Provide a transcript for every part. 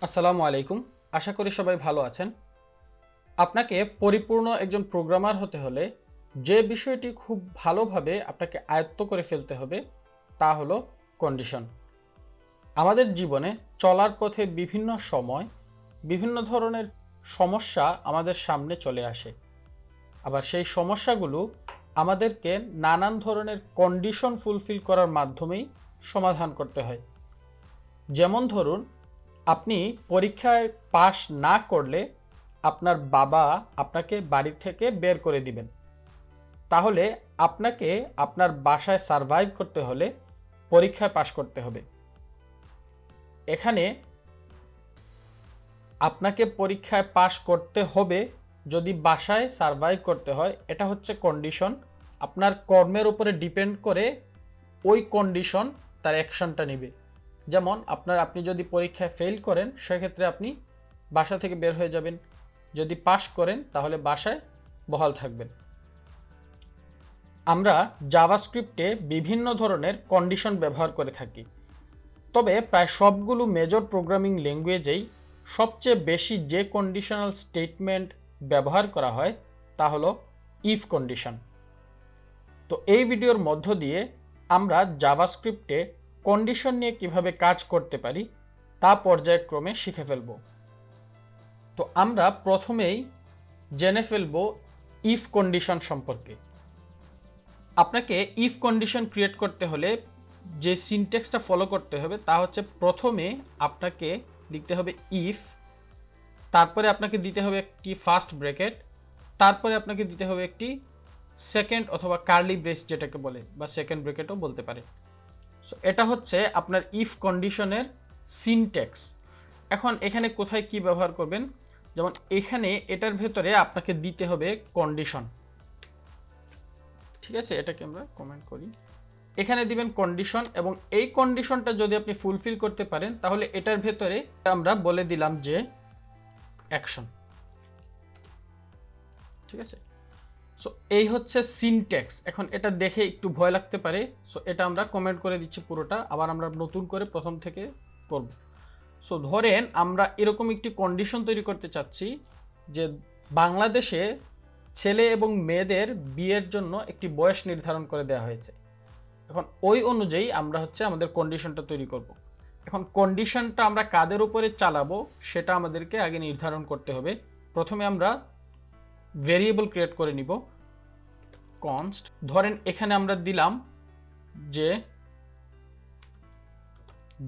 আসসালামু আলাইকুম। আশা করি সবাই ভালো আছেন। আপনাকে পরিপূর্ণ একজন প্রোগ্রামার হতে হলে যে বিষয়টি খুব ভালোভাবে আপনাকে আয়ত্ত করে ফেলতে হবে তা হলো কন্ডিশন। আমাদের জীবনে চলার পথে বিভিন্ন সময় বিভিন্ন ধরনের সমস্যা আমাদের সামনে চলে আসে। আবার সেই সমস্যাগুলো আমাদেরকে নানান ধরনের কন্ডিশন ফুলফিল করার মাধ্যমেই সমাধান করতে হয়। যেমন ধরুন, আপনি পরীক্ষায় পাশ না করলে আপনার বাবা আপনাকে বাড়ি থেকে বের করে দিবেন। তাহলে আপনাকে আপনার বাসায় সারভাইভ করতে হলে পরীক্ষায় পাশ করতে হবে। এখানে আপনাকে পরীক্ষায় পাশ করতে হবে যদি বাসায় সারভাইভ করতে হয়, এটা হচ্ছে কন্ডিশন। আপনার কর্মের উপরে ডিপেন্ড করে ওই কন্ডিশন তার অ্যাকশনটা নেবে। যেমন আপনি যদি পরীক্ষায় ফেল করেন, সেক্ষেত্রে আপনি বাসা থেকে বের হয়ে যাবেন। যদি পাস করেন তাহলে বাসায় বহাল থাকবেন। আমরা জাভাস্ক্রিপ্টে বিভিন্ন ধরনের কন্ডিশন ব্যবহার করে থাকি, তবে প্রায় সবগুলো মেজর প্রোগ্রামিং ল্যাঙ্গুয়েজেই সবচেয়ে বেশি যে কন্ডিশনাল স্টেটমেন্ট ব্যবহার করা হয় তা হলো ইফ কন্ডিশন। তো এই ভিডিওর মধ্য দিয়ে আমরা জাভাস্ক্রিপ্টে কন্ডিশন নিয়ে কিভাবে কাজ করতে পারি তা পর্যায়ক্রমে শিখে ফেলব। তো আমরা প্রথমেই জেনে ফেলব ইফ কন্ডিশন সম্পর্কে। আপনাকে ইফ কন্ডিশন ক্রিয়েট করতে হলে যে সিনট্যাক্সটা ফলো করতে হবে তা হচ্ছে, প্রথমে আপনাকে লিখতে হবে ইফ, তারপরে আপনাকে দিতে হবে একটি ফার্স্ট ব্র্যাকেট, তারপরে আপনাকে দিতে হবে একটি সেকেন্ড অথবা কার্লি ব্রেস যেটাকে বলে, বা সেকেন্ড ব্র্যাকেটও বলতে পারে। সো এটা হচ্ছে আপনার ইফ কন্ডিশনের সিনট্যাক্স। এখন এখানে কোথায় কি ব্যবহার করবেন, যেমন এখানে এটার ভেতরে আপনাকে দিতে হবে কন্ডিশন। ঠিক আছে, এটাকে আমরা কমেন্ট করি। এখানে দিবেন কন্ডিশন, এবং এই কন্ডিশনটা যদি আপনি ফুলফিল করতে পারেন তাহলে এটার ভেতরে আমরা বলে দিলাম যে অ্যাকশন। ঠিক আছে, সো এই হচ্ছে সিনট্যাক্স। এখন এটা দেখে একটু ভয় লাগতে পারে, সো এটা আমরা কমেন্ট করে দিচ্ছি পুরোটা, আবার আমরা নতুন করে প্রথম থেকে করব। সো ধরেন আমরা এরকম একটি কন্ডিশন তৈরি করতে চাচ্ছি যে বাংলাদেশে ছেলে এবং মেয়েদের বিয়ের জন্য একটি বয়স নির্ধারণ করে দেওয়া হয়েছে। এখন ওই অনুযায়ী আমরা আমাদের কন্ডিশনটা তৈরি করব। এখন কন্ডিশনটা আমরা কাদের উপরে চালাবো সেটা আমাদেরকে আগে নির্ধারণ করতে হবে। প্রথমে আমরা ভেরিয়েবল ক্রিয়েট করে নিব, কনস্ট। ধরেন এখানে আমরা দিলাম যে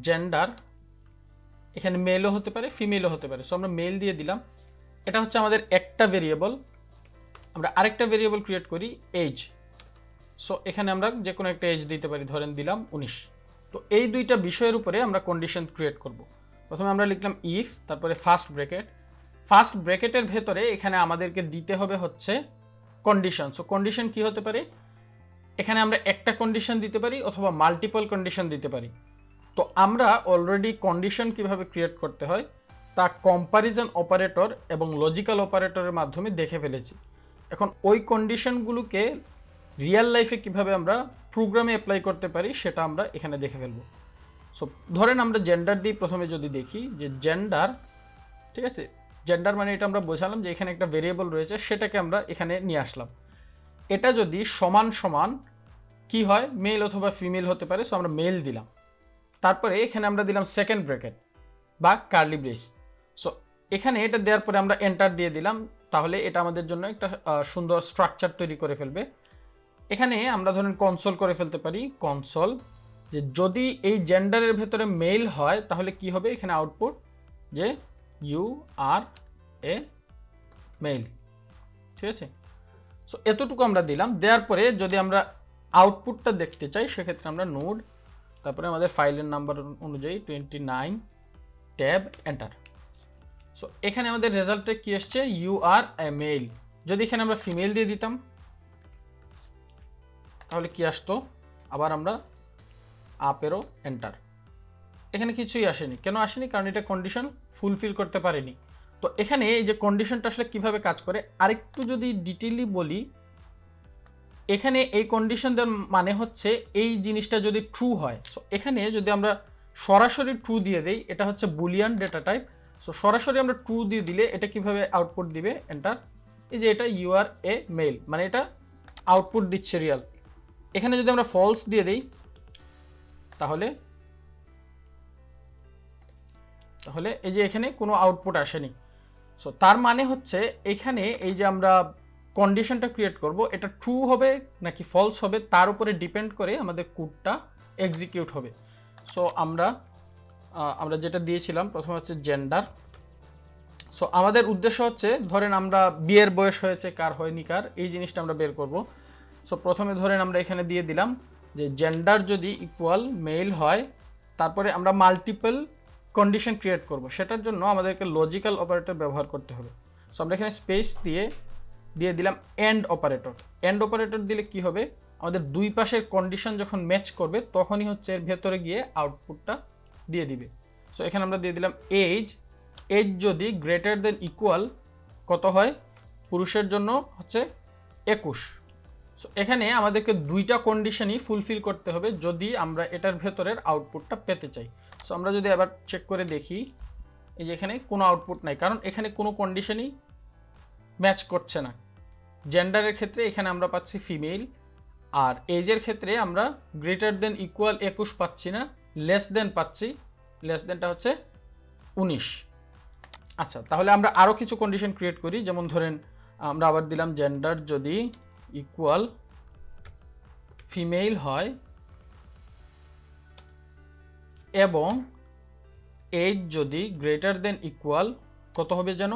জেন্ডার, এখানে মেলও হতে পারে ফিমেলও হতে পারে, সো আমরা মেল দিয়ে দিলাম। এটা হচ্ছে আমাদের একটা ভেরিয়েবল। আমরা আরেকটা ভেরিয়েবল ক্রিয়েট করি এজ। সো এখানে আমরা যে কোনো একটা এজ দিতে পারি, ধরেন দিলাম 19। তো এই দুইটা বিষয়ের উপরে আমরা কন্ডিশন ক্রিয়েট করব। প্রথমে আমরা লিখলাম ইফ, তারপরে ফার্স্ট ব্র্যাকেট। ফার্স্ট ব্র্যাকেটের ভেতরে এখানে আমাদেরকে দিতে হবে হচ্ছে কন্ডিশন। সো কন্ডিশন কি হতে পারে, এখানে আমরা একটা কন্ডিশন দিতে পারি অথবা মাল্টিপল কন্ডিশন দিতে পারি। তো আমরা অলরেডি কন্ডিশন কিভাবে ক্রিয়েট করতে হয় তা কম্প্যারিজন অপারেটর এবং লজিক্যাল অপারেটরের মাধ্যমে দেখে ফেলেছি। এখন ওই কন্ডিশনগুলোকে রিয়েল লাইফে কিভাবে আমরা প্রোগ্রামে অ্যাপ্লাই করতে পারি সেটা আমরা এখানে দেখে ফেলব। সো ধরেন আমরা জেন্ডার দিয়ে প্রথমে যদি দেখি যে জেন্ডার, ঠিক আছে, জেন্ডার মানে এটা আমরা বোঝালাম যে এখানে একটা ভেরিয়েবল রয়েছে, সেটাকে আমরা এখানে নিয়ে আসলাম। এটা যদি সমান সমান কি হয়, মেল অথবা ফিমেল হতে পারে, সো আমরা মেল দিলাম। তারপরে এখানে আমরা দিলাম সেকেন্ড ব্র্যাকেট বা কার্লি ব্রেস। সো এখানে এটা দেওয়ার পরে আমরা এন্টার দিয়ে দিলাম, তাহলে এটা আমাদের জন্য একটা সুন্দর স্ট্রাকচার তৈরি করে ফেলবে। এখানে আমরা ধরেন কনসোল করে ফেলতে পারি, কনসোল, যে যদি এই জেন্ডারের ভেতরে মেল হয় তাহলে কি হবে, এখানে আউটপুট যে ইউ আর এ মেল। ঠিক আছে, সো এতটুকু আমরা দিলাম। দেওয়ার পরে যদি আমরা আউটপুটটা দেখতে চাই সেক্ষেত্রে আমরা নোড, তারপরে আমাদের ফাইলের নাম্বার অনুযায়ী 29 ট্যাব, এন্টার। সো এখানে আমাদের রেজাল্টে কি আসছে, ইউ আর এ মেল। যদি এখানে আমরা ফিমেল দিয়ে দিতাম তাহলে কি আসতো, আবার আমরা আপেরও এন্টার। এখানে কিছুই আসেনি। কেন আসেনি, কারণ এটা কন্ডিশন ফুলফিল করতে পারেনি। তো এখানে এই যে কন্ডিশনটা আসলে কিভাবে কাজ করে আরেকটু যদি ডিটেইলি বলি, এখানে এই কন্ডিশনদের মানে হচ্ছে এই জিনিসটা যদি ট্রু হয়, সো এখানে যদি আমরা সরাসরি ট্রু দিয়ে দেই, এটা হচ্ছে বুলিয়ান ডেটা টাইপ, সো সরাসরি আমরা ট্রু দিয়ে দিলে এটা কিভাবে আউটপুট দিবে, এন্টার, এই যে এটা ইউ আর এ মেল, মানে এটা আউটপুট দিচ্ছে রিয়াল। এখানে যদি আমরা ফলস দিয়ে দিই তাহলে এই যে এখানে কোনো আউটপুট আসেনি। সো তার মানে হচ্ছে এখানে এই যে আমরা কন্ডিশনটা ক্রিয়েট করব, এটা ট্রু হবে নাকি ফলস হবে তার উপরে ডিপেন্ড করে আমাদের কোডটা এক্সিকিউট হবে। সো আমরা যেটা দিয়েছিলাম প্রথমে হচ্ছে জেন্ডার। সো আমাদের উদ্দেশ্য হচ্ছে ধরেন আমরা বিয়ের বয়স হয়েছে কার হয়নি কার, এই জিনিসটা আমরা বের করব। সো প্রথমে ধরেন আমরা এখানে দিয়ে দিলাম যে জেন্ডার যদি ইকুয়াল মেল হয়, তারপরে আমরা মাল্টিপল কন্ডিশন ক্রিয়েট করব, সেটার জন্য আমাদেরকে লজিক্যাল অপারেটর ব্যবহার করতে হবে। সো আমরা এখানে স্পেস দিয়ে দিলাম এন্ড অপারেটর। এন্ড অপারেটর দিলে কি হবে, আমাদের দুই পাশের কন্ডিশন যখন ম্যাচ করবে তখনই হচ্ছে এর ভেতরে গিয়ে আউটপুটটা দিয়ে দিবে। সো এখানে আমরা দিয়ে দিলাম এজ যদি গ্রেটার দেন ইকুয়াল কত হয়, পুরুষের জন্য হচ্ছে 21। সো এখানে আমাদেরকে দুইটা কন্ডিশনই ফুলফিল করতে হবে যদি আমরা এটার ভেতরের আউটপুটটা পেতে চাই। সো আমরা যদি আবার চেক করে দেখি, এই যে এখানে কোনো আউটপুট নাই, কারণ এখানে কোনো কন্ডিশনই ম্যাচ করছে না। জেন্ডারের ক্ষেত্রে এখানে আমরা পাচ্ছি ফিমেল, আর এজের ক্ষেত্রে আমরা গ্রেটার দেন ইকুয়াল 21 পাচ্ছি না, লেস দেন পাচ্ছি, লেস দেনটা হচ্ছে 19। আচ্ছা, তাহলে আমরা আরও কিছু কন্ডিশন ক্রিয়েট করি, যেমন ধরেন আমরা আবার দিলাম জেন্ডার যদি ইকুয়াল ফিমেল হয় এবং এজ যদি গ্রেটার দেন ইকুয়াল কত হবে যেন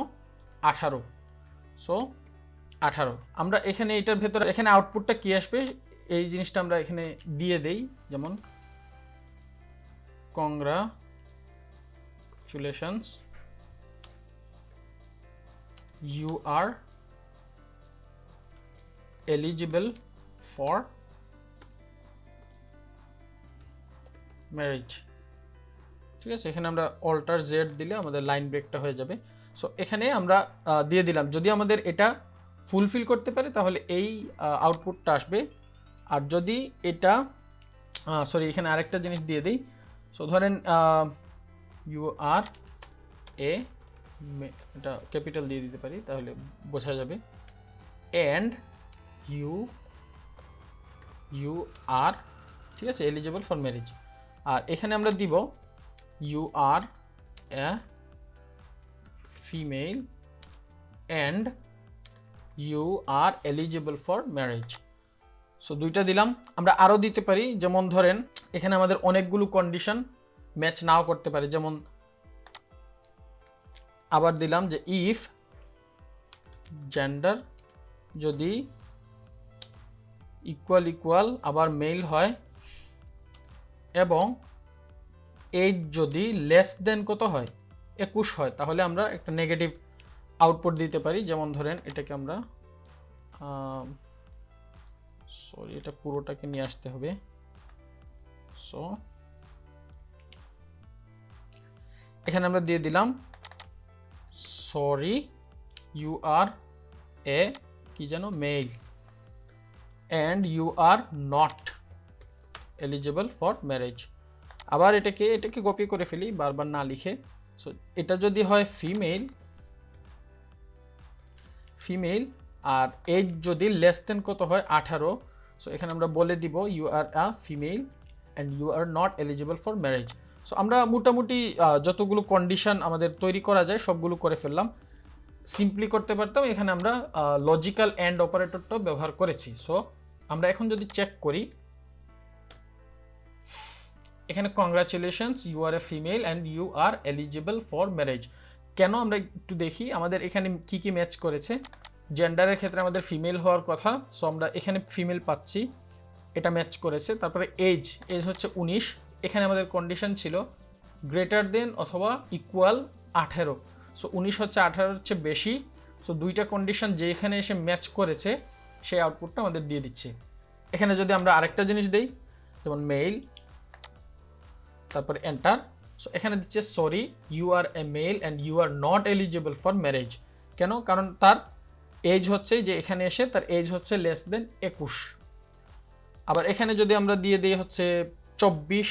18। সো 18 আমরা এখানে এটার ভেতরে এখানে আউটপুটটা কি আসবে এই জিনিসটা আমরা এখানে দিয়ে দেই, যেমন congratulations you are eligible for marriage। ঠিক আছে, এখানে আমরা অল্টার জেড দিলে আমাদের লাইন ব্রেকটা হয়ে যাবে। সো এখানে আমরা দিয়ে দিলাম যদি আমাদের এটা ফুলফিল করতে পারে তাহলে এই আউটপুটটা আসবে, আর যদি এটা সরি এখানে আরেকটা জিনিস দিয়ে দিই। সো ধরেন ইউ আর এ, এটা ক্যাপিটাল দিয়ে দিতে পারি তাহলে বোঝা যাবে, অ্যান্ড ইউ আর, ঠিক আছে, এলিজিবল ফর ম্যারেজ। আর এখানে আমরা দিব you are a female and you are eligible for marriage. So দুইটা দিলাম। আমরা আরও দিতে পারি, যেমন ধরেন এখানে আমাদের অনেকগুলো কন্ডিশন ম্যাচ নাও করতে পারে, যেমন আবার দিলাম যে ইফ জেন্ডার যদি ইকুয়াল আবার মেল হয় এবং এজ যদি লেস দেন কত হয় 21 হয়, তাহলে আমরা একটা নেগেটিভ আউটপুট দিতে পারি। যেমন ধরেন এটাকে আমরা সরি এটা পুরোটাকে নিয়ে আসতে হবে। সো এখানে আমরা দিয়ে দিলাম সরি ইউ আর এ কি যেন male and you are not eligible for marriage. আবার এটাকে কপি করে ফেলি বারবার না লিখে। সো এটা যদি হয় ফিমেল আর এজ যদি লেস দেন কত হয় 18, সো এখানে আমরা বলে দিব you are a female and you are not eligible for marriage. So আমরা মোটামুটি যতগুলো কন্ডিশন আমাদের তৈরি করা যায় সবগুলো করে ফেললাম। সিম্পলি করতে পারতাম, এখানে আমরা লজিক্যাল অ্যান্ড অপারেটরটাও ব্যবহার করেছি। সো আমরা এখন যদি চেক করি, এখানে congratulations you are a female and you are eligible for marriage. কেন আমরা একটু দেখি আমাদের এখানে কি কি ম্যাচ করেছে। জেন্ডারের ক্ষেত্রে আমাদের ফিমেল হওয়ার কথা, সো আমরা এখানে ফিমেল পাচ্ছি, এটা ম্যাচ করেছে। তারপরে এজ হচ্ছে 19, এখানে আমাদের কন্ডিশন ছিল গ্রেটার দেন অথবা ইকুয়াল 18, সো 19 হচ্ছে 18 হচ্ছে বেশি। সো দুইটা কন্ডিশন যেখানে এসে ম্যাচ করেছে সেই আউটপুটটা আমাদের দিয়ে দিচ্ছে। এখানে যদি আমরা আরেকটা জিনিস দেই, যেমন মেল, তারপর এন্টার। সো এখানে দিচ্ছে sorry you are a male and you are not eligible for marriage. কেন? কারণ তার এজ হচ্ছে যে এখানে এসে তার এজ হচ্ছে লেস দেন 21। আবার এখানে যদি আমরা দিয়ে দিই হচ্ছে 24,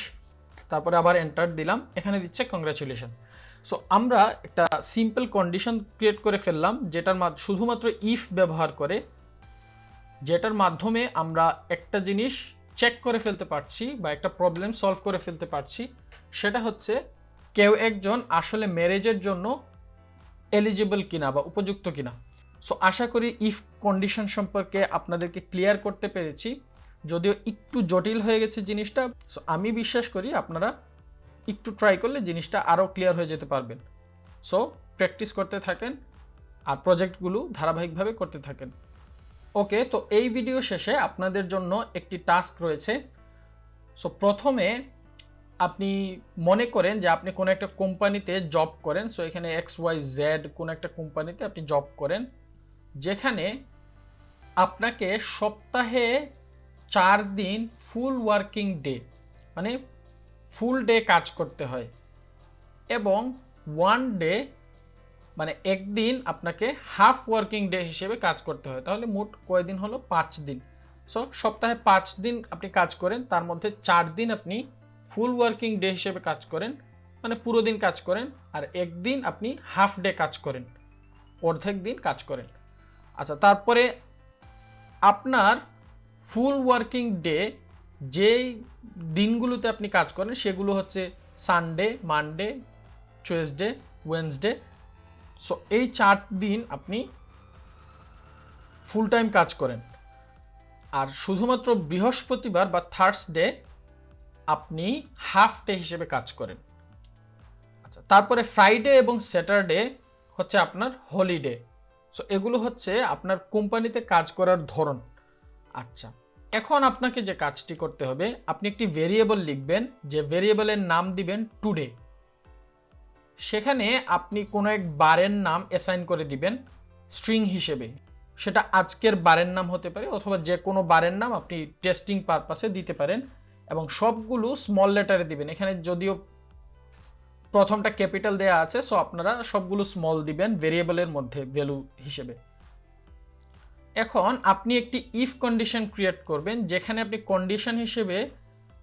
তারপরে আবার এন্টার দিলাম, এখানে দিচ্ছে কংগ্রাচুলেশন। সো আমরা একটা সিম্পল কন্ডিশন ক্রিয়েট করে ফেললাম যেটার শুধুমাত্র ইফ ব্যবহার করে, যেটার মাধ্যমে আমরা একটা জিনিস চেক করে ফেলতে পারছি বা একটা প্রবলেম সলভ করে ফেলতে পারছি, সেটা হচ্ছে কেউ একজন আসলে ম্যারেজের জন্য এলিজিবল কিনা বা উপযুক্ত কিনা। সো আশা করি ইফ কন্ডিশন সম্পর্কে আপনাদেরকে ক্লিয়ার করতে পেরেছি, যদিও একটু জটিল হয়ে গেছে জিনিসটা। সো আমি বিশ্বাস করি আপনারা একটু ট্রাই করলে জিনিসটা আরও ক্লিয়ার হয়ে যেতে পারবেন। সো প্র্যাকটিস করতে থাকেন আর প্রজেক্টগুলো ধারাবাহিকভাবে করতে থাকেন। ওকে, তো এই ভিডিও শেষে আপনাদের জন্য একটি টাস্ক রয়েছে। সো প্রথমে আপনি মনে করেন যে আপনি কোনো একটা কোম্পানিতে জব করেন। সো এখানে XYZ কোনো একটা কোম্পানিতে আপনি জব করেন, যেখানে আপনাকে সপ্তাহে 4 দিন ফুল ওয়ার্কিং ডে, মানে ফুল ডে কাজ করতে হয়, এবং 1 ডে মানে একদিন আপনাকে হাফ ওয়ার্কিং ডে হিসেবে কাজ করতে হয়। তাহলে মোট কয়দিন হলো? 5 দিন। সো সপ্তাহে 5 দিন আপনি কাজ করেন, তার মধ্যে 4 দিন আপনি ফুল ওয়ার্কিং ডে হিসেবে কাজ করেন, মানে পুরো দিন কাজ করেন, আর একদিন আপনি হাফ ডে কাজ করেন, অর্ধেক দিন কাজ করেন। আচ্ছা, তারপরে আপনার ফুল ওয়ার্কিং ডে যেই দিনগুলোতে আপনি কাজ করেন সেগুলো হচ্ছে Sunday, Monday, Tuesday, Wednesday. So এই 4 দিন আপনি ফুল টাইম কাজ করেন, আর শুধুমাত্র বৃহস্পতিবার বা থার্সডে আপনি হাফ ডে হিসেবে কাজ করেন। আচ্ছা, তারপরে ফ্রাইডে এবং স্যাটারডে হচ্ছে আপনার হলিডে। সো এগুলো হচ্ছে আপনার কোম্পানিতে কাজ করার ধরন। আচ্ছা, এখন আপনাকে যে কাজটি করতে হবে, আপনি একটি ভেরিয়েবল লিখবেন, যে ভেরিয়েবলের নাম দিবেন টুডে। সেখানে আপনি কোনো এক বারের নাম অ্যাসাইন করে দিবেন স্ট্রিং হিসেবে। সেটা আজকের বারের নাম হতে পারে, অথবা যে কোনো বারের নাম আপনি টেস্টিং পারপাসে দিতে পারেন, এবং সবগুলো স্মল লেটারে দিবেন। এখানে যদিও প্রথমটা ক্যাপিটাল দেয়া আছে, সো আপনারা সবগুলো স্মল দিবেন ভেরিয়েবলের মধ্যে ভ্যালু হিসেবে। এখন আপনি একটি ইফ কন্ডিশন ক্রিয়েট করবেন, যেখানে আপনি কন্ডিশন হিসেবে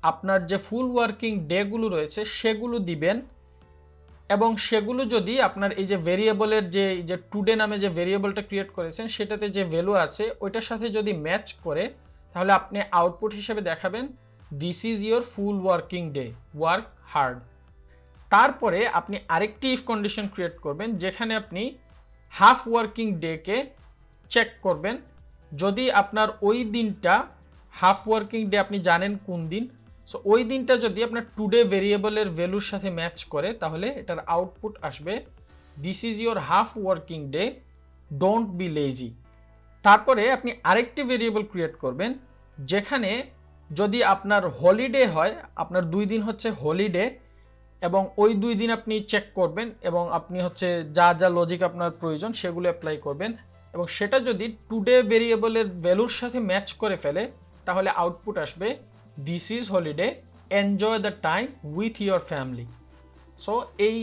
আপনার যে ফুল ওয়ার্কিং ডেগুলো রয়েছে সেগুলো দিবেন, এবং সেগুলো যদি আপনার এই যে ভেরিয়েবলের যে টুডে নামে যে ভেরিয়েবলটা ক্রিয়েট করেছেন সেটাতে যে ভ্যালু আছে ওইটার সাথে যদি ম্যাচ করে, তাহলে আপনি আউটপুট হিসেবে দেখাবেন this is your full working day, work hard. তারপরে আপনি আরেকটি ইফ কন্ডিশন ক্রিয়েট করবেন, যেখানে আপনি হাফ ওয়ার্কিং ডেকে চেক করবেন। যদি আপনার ওই দিনটা হাফ ওয়ার্কিং ডে আপনি জানেন কোন দিন, সো ওই দিনটা যদি আপনার টুডে ভেরিয়েবলের ভ্যালুর সাথে ম্যাচ করে, তাহলে এটার আউটপুট আসবে this is your half working day, don't be lazy. তারপরে আপনি আরেকটি ভেরিয়েবল ক্রিয়েট করবেন, যেখানে যদি আপনার হলিডে হয়, আপনার 2 দিন হচ্ছে হলিডে, এবং ওই 2 দিন আপনি চেক করবেন, এবং আপনি হচ্ছে যা যা লজিক আপনার প্রয়োজন সেগুলো অ্যাপ্লাই করবেন, এবং সেটা যদি টুডে ভেরিয়েবলের ভ্যালুর সাথে ম্যাচ করে ফেলে, তাহলে আউটপুট আসবে this is holiday, enjoy the time with your family. So এই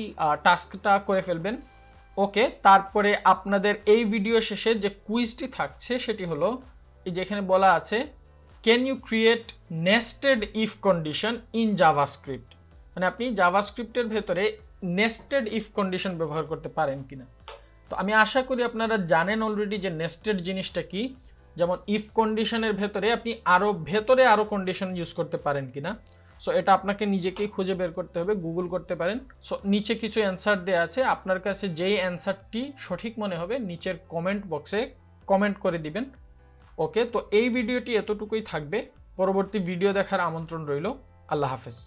টাস্কটা করে ফেলবেন। ওকে, তারপরে আপনাদের এই ভিডিও শেষে যে কুইজটি থাকছে সেটি হলো, এই যেখানে বলা আছে can you create nested if condition in JavaScript, মানে আপনি জাভাস্ক্রিপ্টের ভেতরে নেস্টেড ইফ কন্ডিশন ব্যবহার করতে পারেন কিনা। তো আমি আশা করি আপনারা জানেন অলরেডি যে নেস্টেড জিনিসটা কি। যেমন ইফ কন্ডিশনের ভেতরে আপনি আরও কন্ডিশন ইউজ করতে পারেন কিনা। সো এটা আপনাকে নিজেকেই খুঁজে বের করতে হবে, গুগল করতে পারেন। সো নিচে কিছু অ্যান্সার দেওয়া আছে, আপনার কাছে যেই অ্যান্সারটি সঠিক মনে হবে নিচের কমেন্ট বক্সে কমেন্ট করে দিবেন। ওকে, তো এই ভিডিওটি এতটুকুই থাকবে। পরবর্তী ভিডিও দেখার আমন্ত্রণ রইল। আল্লাহ হাফেজ।